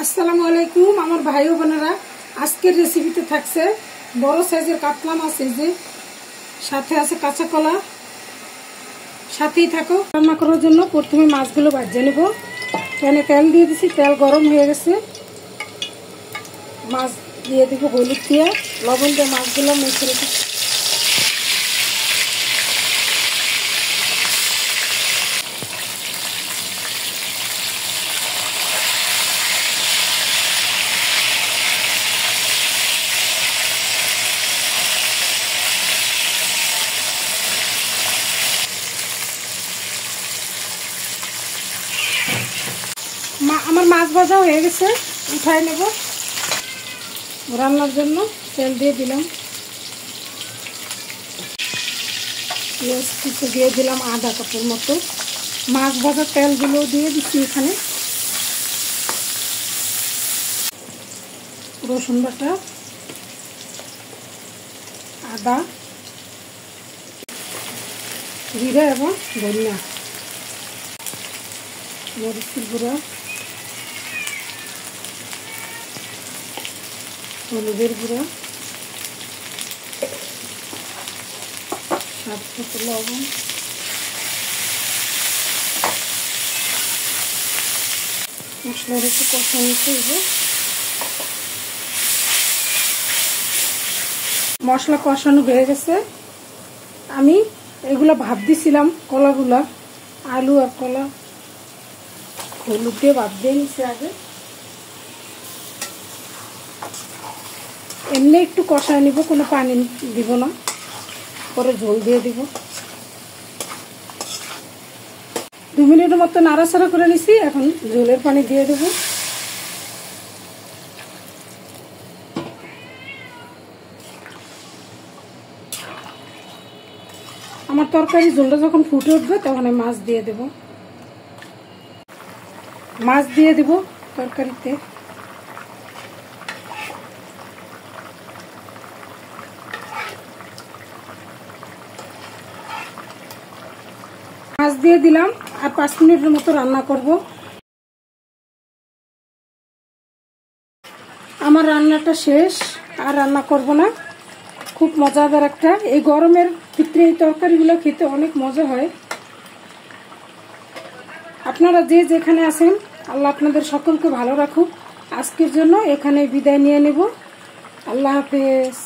আসসালামু আলাইকুম আমার ভাই ও বোনেরা, আজকের রেসিপিতে থাকছে বড় সাইজের কাতলা মাছ, এই যে সাথে আছে কাঁচা কলা। সাথেই থাকো। রান্না করার জন্য প্রথমে মাছগুলো ভেজে নেব। প্যানে তেল দিয়ে দিছি, তেল গরম হয়ে গেছে। মাছ দিয়ে দেবো, হলুদ দিয়ে লবণ দিয়ে মাছগুলো মেখে রেখে আমার মাছ ভাজা হয়ে গেছে, উঠাই নেব। রান্নার জন্য তেল দিয়ে দিলাম, পেঁয়াজ কুচি দিয়ে দিলাম আধা কাপের মতো। মাছ ভাজা তেলগুলো দিয়ে দিচ্ছি এখানে। রসুন বাটা, আদা, জিরা এবং ধনিয়া, মরিচের গুঁড়া, হলুদের গুঁড়া, স্বাদ মতো লবণ, মশলার একটু কষা নিতে হবে। মশলা কষানো হয়ে গেছে। আমি এগুলো ভাপ দিছিলাম, কলাগুলা, আলু আর কলা হলুদ দিয়ে ভাপ দিয়ে নিচ্ছি আগে। এমনি একটু কষায় নিব, কোনো পানি দিব না, পরে ঝোল দিয়ে দিব। 2 মিনিটের মতো নাড়াচাড়া করে নিছি, এখন ঝোলের পানি দিয়ে দেব। আমার তরকারি ঝোলটা যখন ফুটে উঠবে তখন আমি মাছ দিয়ে দেব। মাছ দিয়ে দেব তরকারিতে। মাছ দিয়ে দিলাম, আর 5 মিনিটের মতো রান্না করব। আমার রান্নাটা শেষ, আর রান্না করব না। খুব মজাদার একটা, এই গরমের ভিতরে এই তরকারিগুলো খেতে অনেক মজা হয়। আপনারা যে যেখানে আছেন, আল্লাহ আপনাদের সকলকে ভালো রাখুক। আজকের জন্য এখানে বিদায় নিয়ে নেব। আল্লাহ হাফেজ।